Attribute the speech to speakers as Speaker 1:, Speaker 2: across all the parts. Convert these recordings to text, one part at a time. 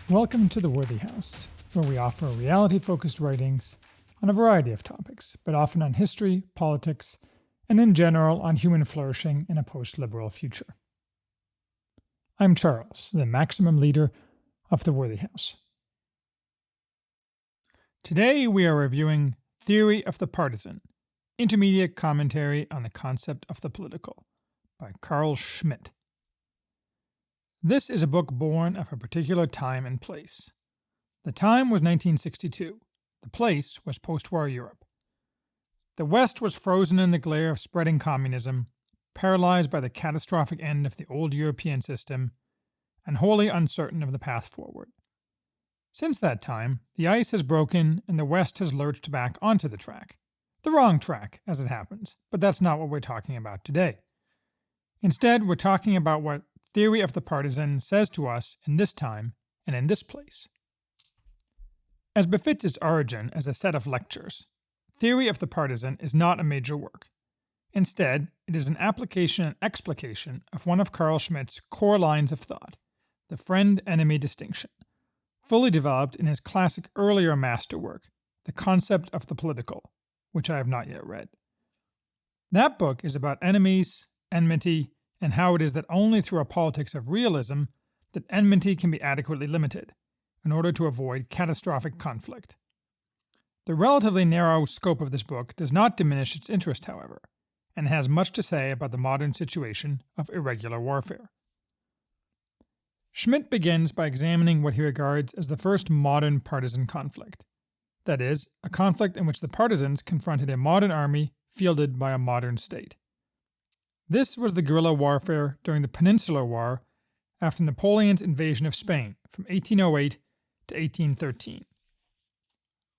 Speaker 1: Welcome to The Worthy House, where we offer reality-focused writings on a variety of topics, but often on history, politics, and in general on human flourishing in a post-liberal future. I'm Charles, the maximum leader of The Worthy House. Today we are reviewing Theory of the Partisan, Intermediate Commentary on the Concept of the Political, by Carl Schmitt. This is a book born of a particular time and place. The time was 1962. The place was post-war Europe. The West was frozen in the glare of spreading communism, paralyzed by the catastrophic end of the old European system, and wholly uncertain of the path forward. Since that time, the ice has broken and the West has lurched back onto the track. The wrong track, as it happens, but that's not what we're talking about today. Instead, we're talking about what Theory of the Partisan says to us in this time and in this place. As befits its origin as a set of lectures, Theory of the Partisan is not a major work. Instead, it is an application and explication of one of Carl Schmitt's core lines of thought, the friend-enemy distinction, fully developed in his classic earlier masterwork, The Concept of the Political, which I have not yet read. That book is about enemies, enmity, and how it is that only through a politics of realism that enmity can be adequately limited, in order to avoid catastrophic conflict. The relatively narrow scope of this book does not diminish its interest, however, and has much to say about the modern situation of irregular warfare. Schmitt begins by examining what he regards as the first modern partisan conflict, that is, a conflict in which the partisans confronted a modern army fielded by a modern state. This was the guerrilla warfare during the Peninsular War after Napoleon's invasion of Spain from 1808 to 1813.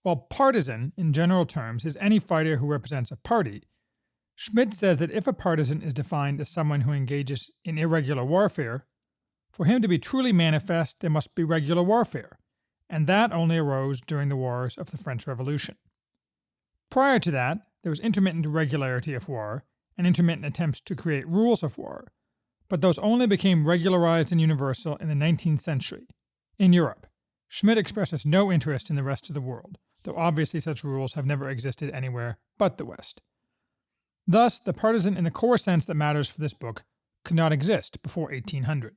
Speaker 1: While partisan, in general terms, is any fighter who represents a party, Schmitt says that if a partisan is defined as someone who engages in irregular warfare, for him to be truly manifest there must be regular warfare, and that only arose during the wars of the French Revolution. Prior to that, there was intermittent irregularity of war, and intermittent attempts to create rules of war, but those only became regularized and universal in the 19th century. In Europe, Schmitt expresses no interest in the rest of the world, though obviously such rules have never existed anywhere but the West. Thus, the partisan in the core sense that matters for this book could not exist before 1800.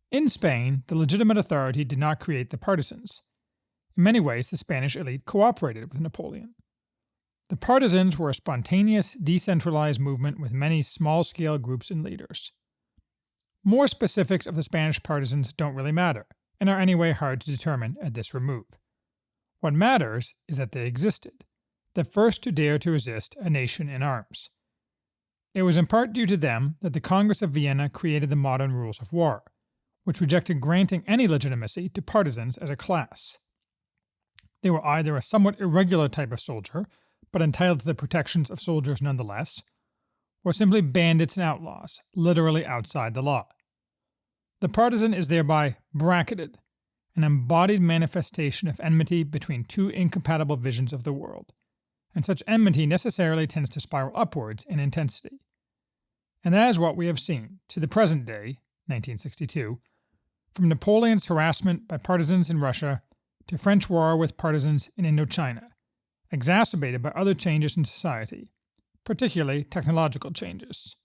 Speaker 1: In Spain, the legitimate authority did not create the partisans. In many ways, the Spanish elite cooperated with Napoleon. The partisans were a spontaneous, decentralized movement with many small-scale groups and leaders. More specifics of the Spanish partisans don't really matter, and are anyway hard to determine at this remove. What matters is that they existed, the first to dare to resist a nation in arms. It was in part due to them that the Congress of Vienna created the modern rules of war, which rejected granting any legitimacy to partisans as a class. They were either a somewhat irregular type of soldier, but entitled to the protections of soldiers nonetheless, or simply bandits and outlaws, literally outside the law. The partisan is thereby bracketed, an embodied manifestation of enmity between two incompatible visions of the world, and such enmity necessarily tends to spiral upwards in intensity. And that is what we have seen, to the present day, 1962, from Napoleon's harassment by partisans in Russia to French war with partisans in Indochina, exacerbated by other changes in society, particularly technological changes.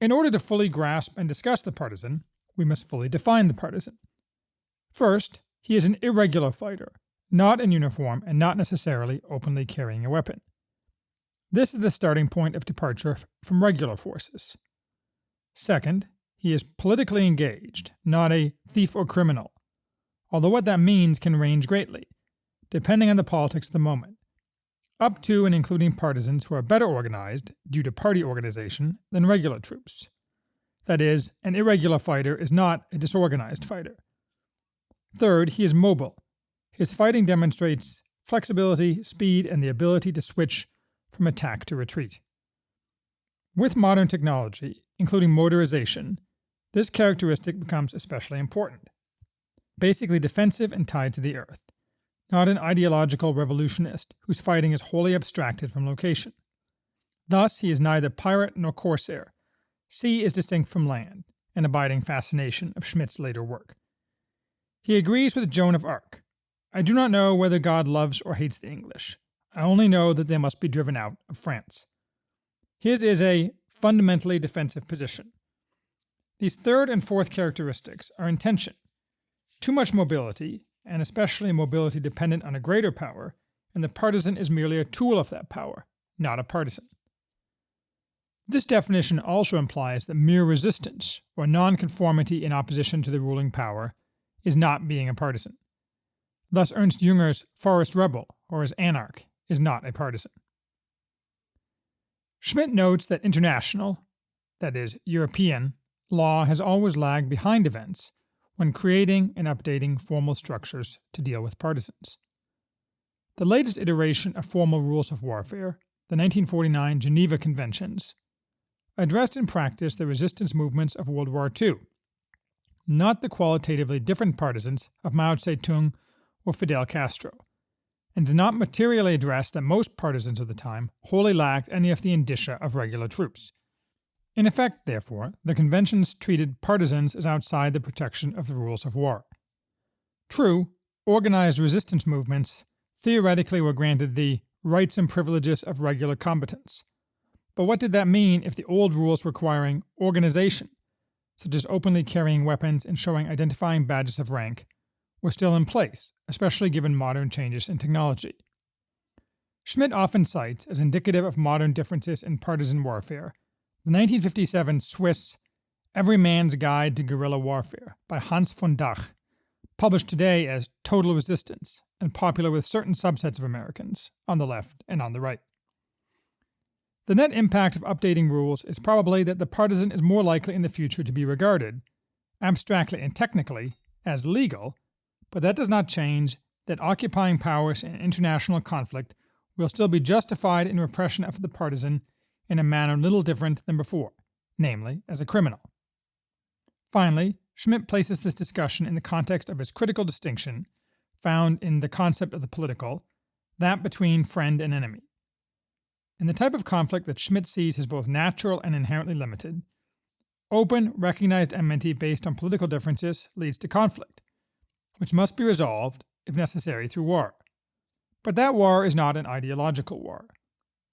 Speaker 1: In order to fully grasp and discuss the partisan, we must fully define the partisan. First, he is an irregular fighter, not in uniform and not necessarily openly carrying a weapon. This is the starting point of departure from regular forces. Second, he is politically engaged, not a thief or criminal, although what that means can range greatly, depending on the politics of the moment, up to and including partisans who are better organized, due to party organization, than regular troops. That is, an irregular fighter is not a disorganized fighter. Third, he is mobile. His fighting demonstrates flexibility, speed, and the ability to switch from attack to retreat. With modern technology, including motorization, this characteristic becomes especially important. Basically defensive and tied to the earth, not an ideological revolutionist whose fighting is wholly abstracted from location. Thus, he is neither pirate nor corsair. Sea is distinct from land, an abiding fascination of Schmidt's later work. He agrees with Joan of Arc. I do not know whether God loves or hates the English. I only know that they must be driven out of France. His is a fundamentally defensive position. These third and fourth characteristics are in tension. Too much mobility, and especially mobility dependent on a greater power, and the partisan is merely a tool of that power, not a partisan. This definition also implies that mere resistance, or nonconformity in opposition to the ruling power, is not being a partisan. Thus Ernst Jünger's forest rebel, or his anarch, is not a partisan. Schmidt notes that international, that is, European, law has always lagged behind events when creating and updating formal structures to deal with partisans. The latest iteration of formal rules of warfare, the 1949 Geneva Conventions, addressed in practice the resistance movements of World War II, not the qualitatively different partisans of Mao Zedong or Fidel Castro, and did not materially address that most partisans of the time wholly lacked any of the indicia of regular troops. In effect, therefore, the conventions treated partisans as outside the protection of the rules of war. True, organized resistance movements theoretically were granted the rights and privileges of regular combatants. But what did that mean if the old rules requiring organization, such as openly carrying weapons and showing identifying badges of rank, were still in place, especially given modern changes in technology? Schmidt often cites as indicative of modern differences in partisan warfare the 1957 Swiss Every Man's Guide to Guerrilla Warfare by Hans von Dach, published today as Total Resistance and popular with certain subsets of Americans, on the left and on the right. The net impact of updating rules is probably that the partisan is more likely in the future to be regarded, abstractly and technically, as legal, but that does not change that occupying powers in international conflict will still be justified in repression of the partisan in a manner little different than before, namely as a criminal. Finally, Schmidt places this discussion in the context of his critical distinction, found in the concept of the political, that between friend and enemy. In the type of conflict that Schmidt sees as both natural and inherently limited, open, recognized enmity based on political differences leads to conflict, which must be resolved, if necessary, through war. But that war is not an ideological war,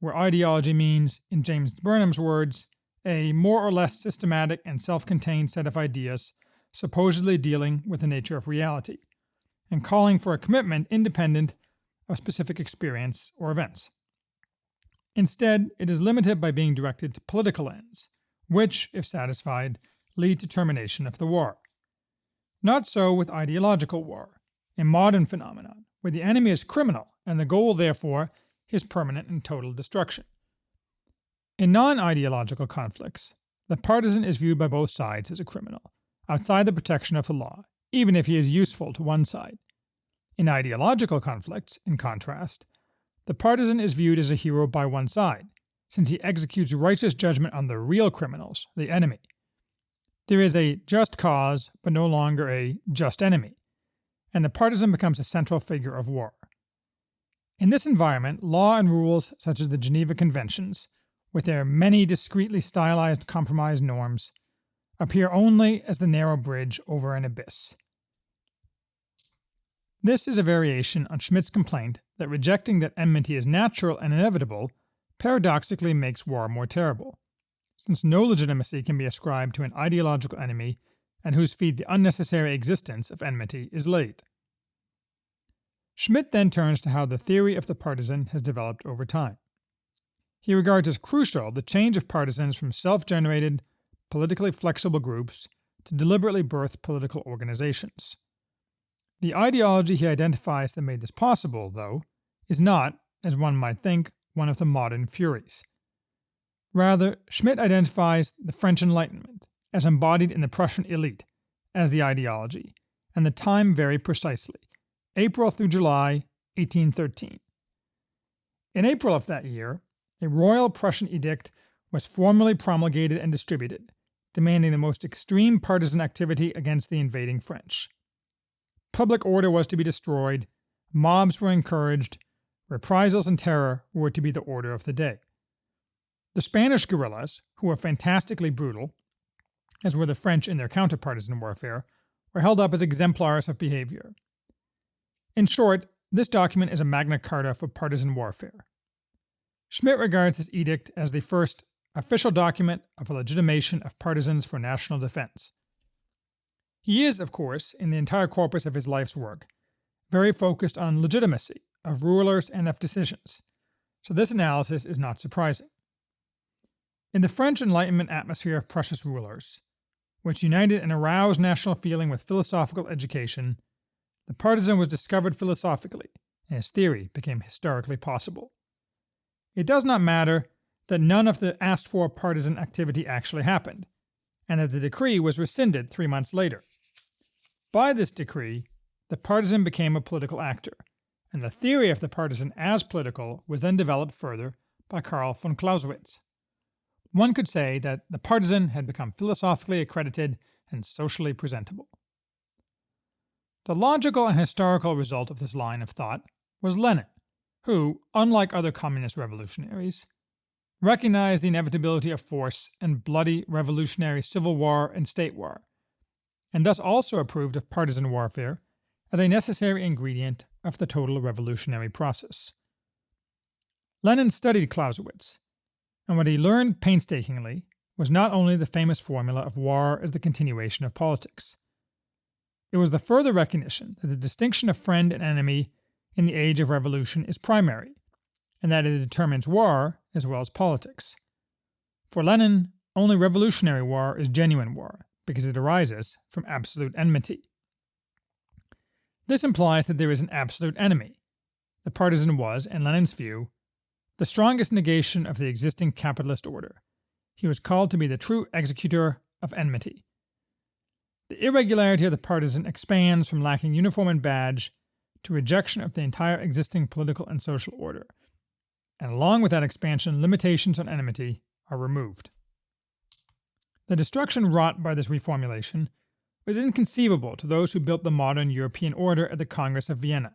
Speaker 1: where ideology means, in James Burnham's words, a more or less systematic and self-contained set of ideas supposedly dealing with the nature of reality, and calling for a commitment independent of specific experience or events. Instead, it is limited by being directed to political ends, which, if satisfied, lead to termination of the war. Not so with ideological war, a modern phenomenon, where the enemy is criminal and the goal, therefore, his permanent and total destruction. In non-ideological conflicts, the partisan is viewed by both sides as a criminal, outside the protection of the law, even if he is useful to one side. In ideological conflicts, in contrast, the partisan is viewed as a hero by one side, since he executes righteous judgment on the real criminals, the enemy. There is a just cause, but no longer a just enemy, and the partisan becomes a central figure of war. In this environment, law and rules such as the Geneva Conventions, with their many discreetly stylized compromise norms, appear only as the narrow bridge over an abyss. This is a variation on Schmidt's complaint that rejecting that enmity is natural and inevitable paradoxically makes war more terrible, since no legitimacy can be ascribed to an ideological enemy and whose feet the unnecessary existence of enmity is laid. Schmidt then turns to how the theory of the partisan has developed over time. He regards as crucial the change of partisans from self-generated, politically flexible groups to deliberately birthed political organizations. The ideology he identifies that made this possible, though, is not, as one might think, one of the modern furies. Rather, Schmidt identifies the French Enlightenment, as embodied in the Prussian elite, as the ideology, and the time very precisely, April through July 1813. In April of that year, a royal Prussian edict was formally promulgated and distributed, demanding the most extreme partisan activity against the invading French. Public order was to be destroyed, mobs were encouraged, reprisals and terror were to be the order of the day. The Spanish guerrillas, who were fantastically brutal, as were the French in their counter-partisan warfare, were held up as exemplars of behavior. In short, this document is a Magna Carta for partisan warfare. Schmitt regards this edict as the first official document of a legitimation of partisans for national defense. He is, of course, in the entire corpus of his life's work, very focused on legitimacy of rulers and of decisions, so this analysis is not surprising. In the French Enlightenment atmosphere of Prussia's rulers, which united an aroused national feeling with philosophical education, the partisan was discovered philosophically, and his theory became historically possible. It does not matter that none of the asked-for partisan activity actually happened, and that the decree was rescinded 3 months later. By this decree, the partisan became a political actor, and the theory of the partisan as political was then developed further by Karl von Clausewitz. One could say that the partisan had become philosophically accredited and socially presentable. The logical and historical result of this line of thought was Lenin, who, unlike other communist revolutionaries, recognized the inevitability of force and bloody revolutionary civil war and state war, and thus also approved of partisan warfare as a necessary ingredient of the total revolutionary process. Lenin studied Clausewitz, and what he learned painstakingly was not only the famous formula of war as the continuation of politics. It was the further recognition that the distinction of friend and enemy in the age of revolution is primary, and that it determines war as well as politics. For Lenin, only revolutionary war is genuine war, because it arises from absolute enmity. This implies that there is an absolute enemy. The partisan was, in Lenin's view, the strongest negation of the existing capitalist order. He was called to be the true executor of enmity. The irregularity of the partisan expands from lacking uniform and badge to rejection of the entire existing political and social order, and along with that expansion, limitations on enmity are removed. The destruction wrought by this reformulation was inconceivable to those who built the modern European order at the Congress of Vienna,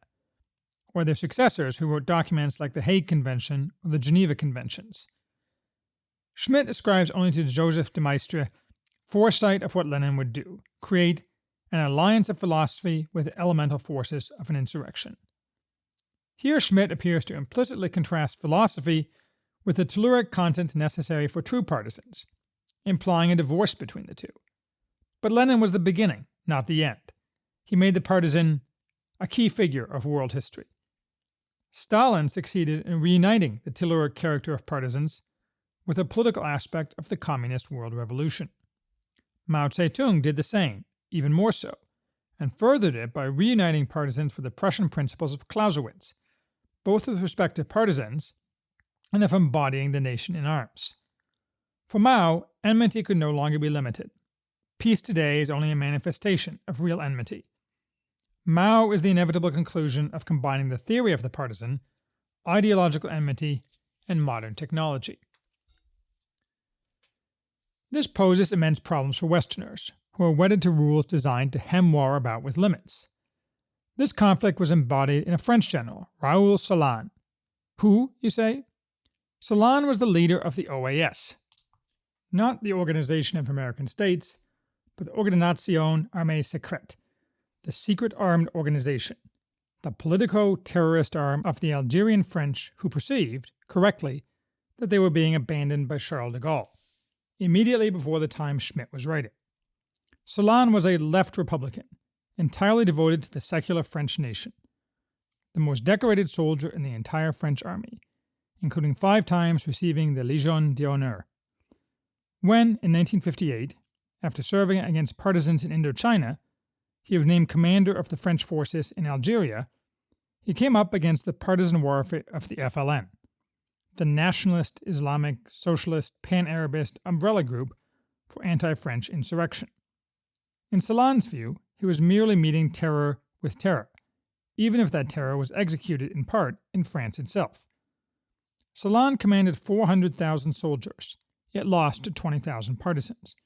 Speaker 1: or their successors who wrote documents like the Hague Convention or the Geneva Conventions. Schmitt ascribes only to Joseph de Maistre foresight of what Lenin would do, create an alliance of philosophy with the elemental forces of an insurrection. Here Schmitt appears to implicitly contrast philosophy with the telluric content necessary for true partisans, implying a divorce between the two. But Lenin was the beginning, not the end. He made the partisan a key figure of world history. Stalin succeeded in reuniting the telluric character of partisans with a political aspect of the communist world revolution. Mao Zedong did the same, even more so, and furthered it by reuniting partisans with the Prussian principles of Clausewitz, both with respect to partisans and of embodying the nation in arms. For Mao, enmity could no longer be limited. Peace today is only a manifestation of real enmity. Mao is the inevitable conclusion of combining the theory of the partisan, ideological enmity, and modern technology. This poses immense problems for Westerners, who are wedded to rules designed to hem war about with limits. This conflict was embodied in a French general, Raoul Salan. Who, you say? Salan was the leader of the OAS, not the Organization of American States, but the Organisation Armée Secrète, the secret armed organization, the politico-terrorist arm of the Algerian French who perceived, correctly, that they were being abandoned by Charles de Gaulle, immediately before the time Schmitt was writing. Salan was a left Republican, entirely devoted to the secular French nation, the most decorated soldier in the entire French army, including 5 times receiving the Légion d'honneur. When, in 1958, after serving against partisans in Indochina, he was named commander of the French forces in Algeria, he came up against the partisan warfare of the FLN, the nationalist, Islamic, socialist, pan-Arabist umbrella group for anti-French insurrection. In Salan's view, he was merely meeting terror with terror, even if that terror was executed in part in France itself. Salan commanded 400,000 soldiers, yet lost to 20,000 partisans,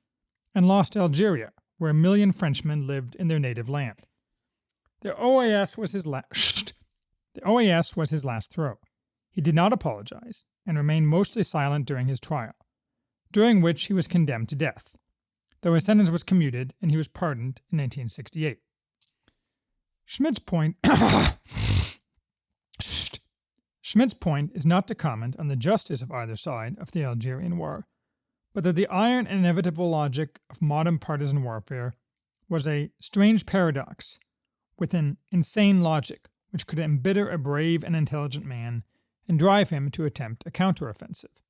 Speaker 1: and lost Algeria, where 1 million Frenchmen lived in their native land. The OAS was his last throw. He did not apologize, and remained mostly silent during his trial, during which he was condemned to death. though his sentence was commuted and he was pardoned in 1968. Schmidt's point is not to comment on the justice of either side of the Algerian War, but that the iron and inevitable logic of modern partisan warfare was a strange paradox with an insane logic which could embitter a brave and intelligent man and drive him to attempt a counteroffensive.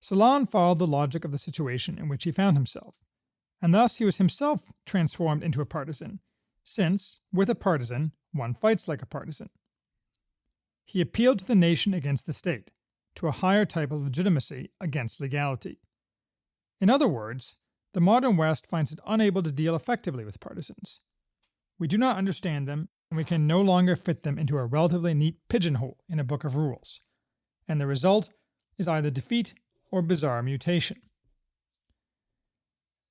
Speaker 1: Salan followed the logic of the situation in which he found himself, and thus he was himself transformed into a partisan, since, with a partisan, one fights like a partisan. He appealed to the nation against the state, to a higher type of legitimacy against legality. In other words, the modern West finds it unable to deal effectively with partisans. We do not understand them, and we can no longer fit them into a relatively neat pigeonhole in a book of rules, and the result is either defeat or bizarre mutation.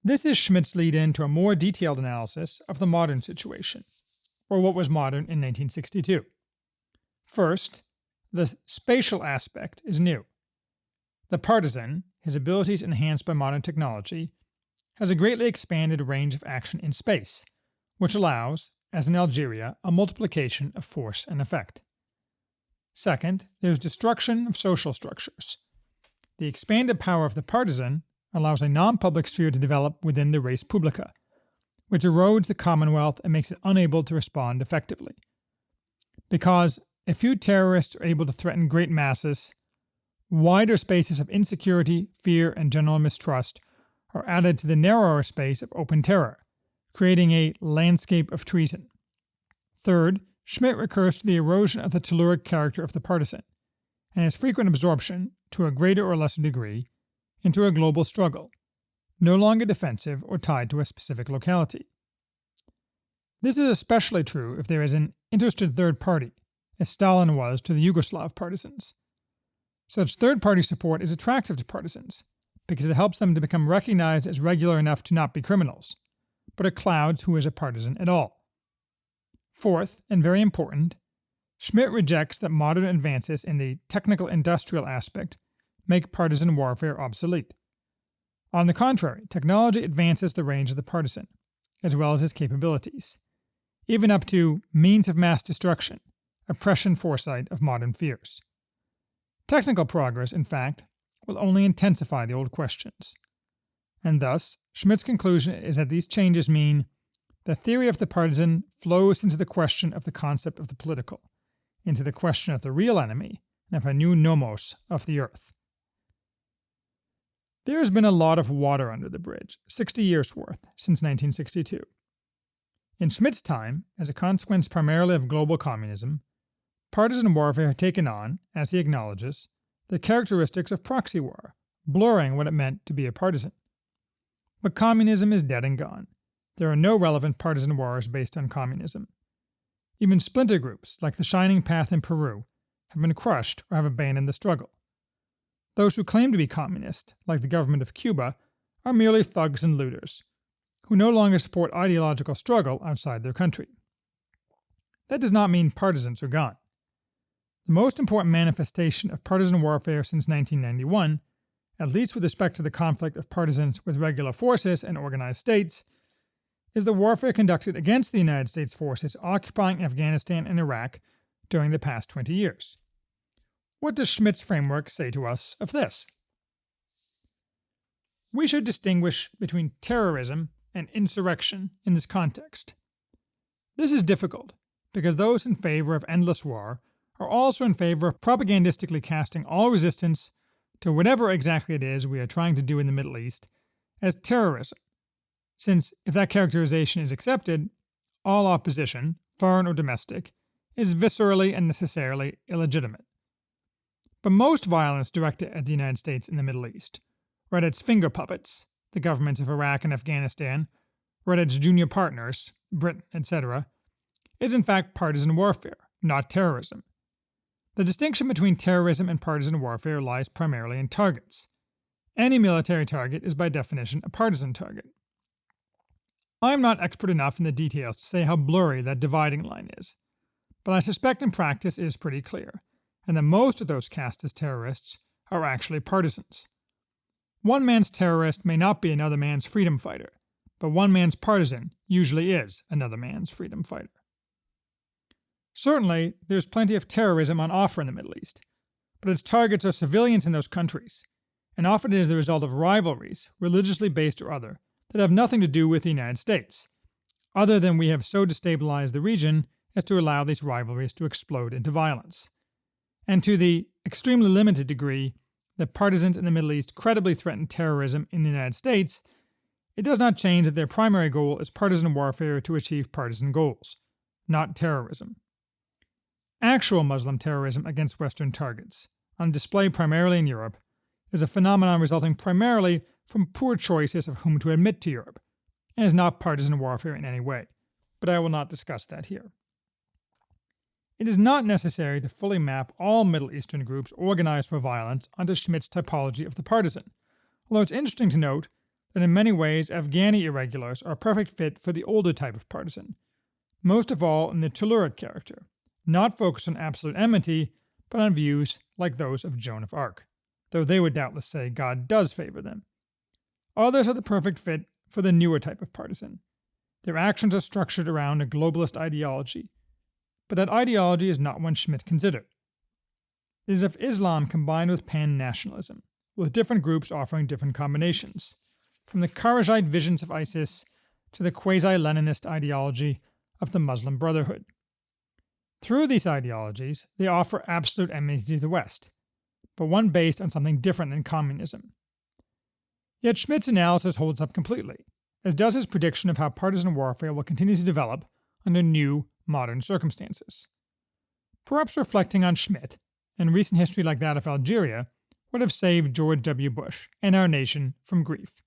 Speaker 1: This is Schmidt's lead-in to a more detailed analysis of the modern situation, or what was modern in 1962. First, the spatial aspect is new. The partisan, his abilities enhanced by modern technology, has a greatly expanded range of action in space, which allows, as in Algeria, a multiplication of force and effect. Second, there is destruction of social structures. The expanded power of the partisan allows a non-public sphere to develop within the res publica, which erodes the commonwealth and makes it unable to respond effectively. Because a few terrorists are able to threaten great masses, wider spaces of insecurity, fear, and general mistrust are added to the narrower space of open terror, creating a landscape of treason. Third, Schmidt recurs to the erosion of the telluric character of the partisan, and his frequent absorption, to a greater or lesser degree, into a global struggle, no longer defensive or tied to a specific locality. This is especially true if there is an interested third party, as Stalin was to the Yugoslav partisans. Such third-party support is attractive to partisans, because it helps them to become recognized as regular enough to not be criminals, but it clouds who is a partisan at all. Fourth, and very important, Schmidt rejects that modern advances in the technical-industrial aspect make partisan warfare obsolete. On the contrary, technology advances the range of the partisan, as well as his capabilities, even up to means of mass destruction, a prescient foresight of modern fears. Technical progress, in fact, will only intensify the old questions. And thus, Schmidt's conclusion is that these changes mean the theory of the partisan flows into the question of the concept of the political, into the question of the real enemy, and of a new nomos of the earth. There has been a lot of water under the bridge, 60 years' worth, since 1962. In Schmidt's time, as a consequence primarily of global communism, partisan warfare had taken on, as he acknowledges, the characteristics of proxy war, blurring what it meant to be a partisan. But communism is dead and gone. There are no relevant partisan wars based on communism. Even splinter groups, like the Shining Path in Peru, have been crushed or have abandoned the struggle. Those who claim to be communist, like the government of Cuba, are merely thugs and looters, who no longer support ideological struggle outside their country. That does not mean partisans are gone. The most important manifestation of partisan warfare since 1991, at least with respect to the conflict of partisans with regular forces and organized states, is the warfare conducted against the United States forces occupying Afghanistan and Iraq during the past 20 years. What does Schmidt's framework say to us of this? We should distinguish between terrorism and insurrection in this context. This is difficult because those in favor of endless war are also in favor of propagandistically casting all resistance to whatever exactly it is we are trying to do in the Middle East as terrorism, since if that characterization is accepted, all opposition, foreign or domestic, is viscerally and necessarily illegitimate. But most violence directed at the United States in the Middle East, or at its finger puppets, the governments of Iraq and Afghanistan, or at its junior partners, Britain, etc., is in fact partisan warfare, not terrorism. The distinction between terrorism and partisan warfare lies primarily in targets. Any military target is by definition a partisan target. I am not expert enough in the details to say how blurry that dividing line is, but I suspect in practice it is pretty clear, and that most of those cast as terrorists are actually partisans. One man's terrorist may not be another man's freedom fighter, but one man's partisan usually is another man's freedom fighter. Certainly, there's plenty of terrorism on offer in the Middle East, but its targets are civilians in those countries, and often it is the result of rivalries, religiously based or other, that have nothing to do with the United States, other than we have so destabilized the region as to allow these rivalries to explode into violence. And to the extremely limited degree that partisans in the Middle East credibly threaten terrorism in the United States, it does not change that their primary goal is partisan warfare to achieve partisan goals, not terrorism. Actual Muslim terrorism against Western targets, on display primarily in Europe, is a phenomenon resulting primarily from poor choices of whom to admit to Europe, and is not partisan warfare in any way, but I will not discuss that here. It is not necessary to fully map all Middle Eastern groups organized for violence onto Schmitt's typology of the partisan, although it's interesting to note that in many ways Afghani irregulars are a perfect fit for the older type of partisan, most of all in the telluric character, not focused on absolute enmity, but on views like those of Joan of Arc, though they would doubtless say God does favor them. Others are the perfect fit for the newer type of partisan. Their actions are structured around a globalist ideology, but that ideology is not one Schmitt considered. It is of Islam combined with pan-nationalism, with different groups offering different combinations, from the Kharijite visions of ISIS to the quasi-Leninist ideology of the Muslim Brotherhood. Through these ideologies, they offer absolute enmity to the West, but one based on something different than communism. Yet Schmitt's analysis holds up completely, as does his prediction of how partisan warfare will continue to develop under new, modern circumstances. Perhaps reflecting on Schmitt, and recent history like that of Algeria, would have saved George W. Bush and our nation from grief.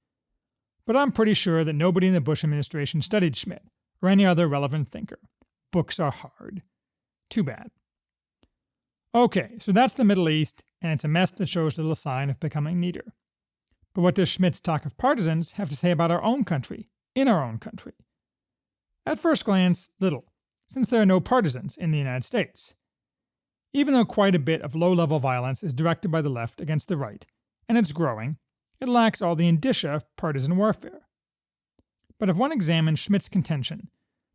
Speaker 1: But I'm pretty sure that nobody in the Bush administration studied Schmitt, or any other relevant thinker. Books are hard. Too bad. Okay, so that's the Middle East, and it's a mess that shows little sign of becoming neater. But what does Schmitt's talk of partisans have to say about our own country, in our own country? At first glance, little, since there are no partisans in the United States. Even though quite a bit of low-level violence is directed by the left against the right, and it's growing, it lacks all the indicia of partisan warfare. But if one examines Schmitt's contention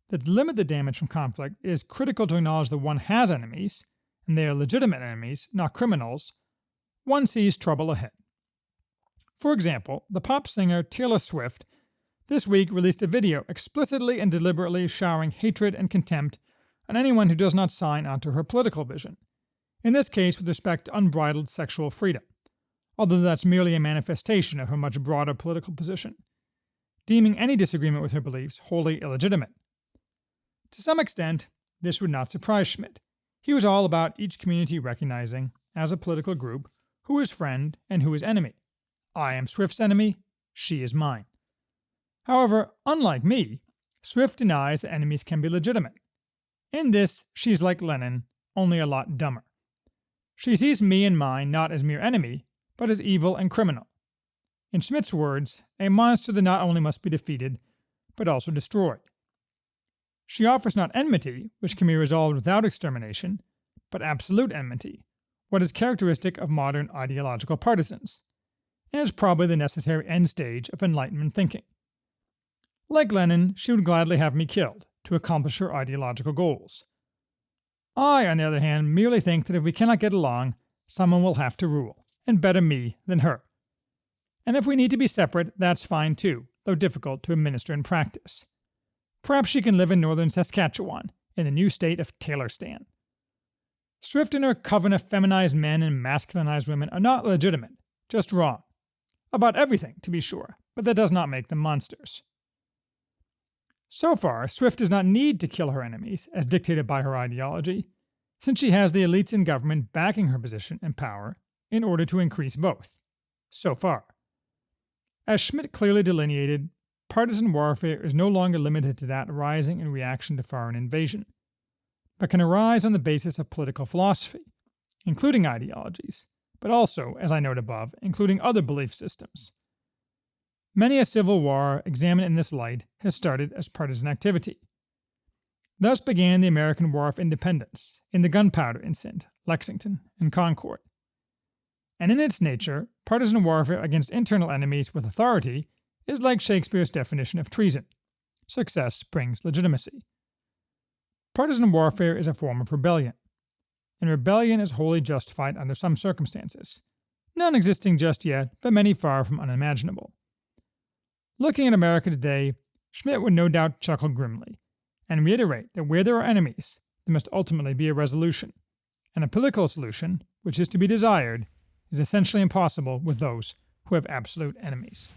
Speaker 1: that to limit the damage from conflict it is critical to acknowledge that one has enemies, and they are legitimate enemies, not criminals, one sees trouble ahead. For example, the pop singer Taylor Swift this week released a video explicitly and deliberately showering hatred and contempt on anyone who does not sign onto her political vision, in this case with respect to unbridled sexual freedom, although that's merely a manifestation of her much broader political position, deeming any disagreement with her beliefs wholly illegitimate. To some extent, this would not surprise Schmitt. He was all about each community recognizing, as a political group, who is friend and who is enemy. I am Swift's enemy, she is mine. However, unlike me, Swift denies that enemies can be legitimate. In this, she's like Lenin, only a lot dumber. She sees me and mine not as mere enemy, but as evil and criminal. In Schmitt's words, a monster that not only must be defeated, but also destroyed. She offers not enmity, which can be resolved without extermination, but absolute enmity, what is characteristic of modern ideological partisans, and is probably the necessary end stage of Enlightenment thinking. Like Lenin, she would gladly have me killed to accomplish her ideological goals. I, on the other hand, merely think that if we cannot get along, someone will have to rule, and better me than her. And if we need to be separate, that's fine too, though difficult to administer in practice. Perhaps she can live in northern Saskatchewan, in the new state of Taylorstan. Swift and her coven of feminized men and masculinized women are not legitimate, just wrong. About everything, to be sure, but that does not make them monsters. So far, Swift does not need to kill her enemies, as dictated by her ideology, since she has the elites in government backing her position and power in order to increase both. So far. As Schmitt clearly delineated, partisan warfare is no longer limited to that arising in reaction to foreign invasion, but can arise on the basis of political philosophy, including ideologies, but also, as I note above, including other belief systems. Many a civil war examined in this light has started as partisan activity. Thus began the American War of Independence in the Gunpowder Incident, Lexington, and Concord. And in its nature, partisan warfare against internal enemies with authority is like Shakespeare's definition of treason. Success brings legitimacy. Partisan warfare is a form of rebellion, and rebellion is wholly justified under some circumstances, none existing just yet, but many far from unimaginable. Looking at America today, Schmidt would no doubt chuckle grimly, and reiterate that where there are enemies, there must ultimately be a resolution, and a political solution, which is to be desired, is essentially impossible with those who have absolute enemies.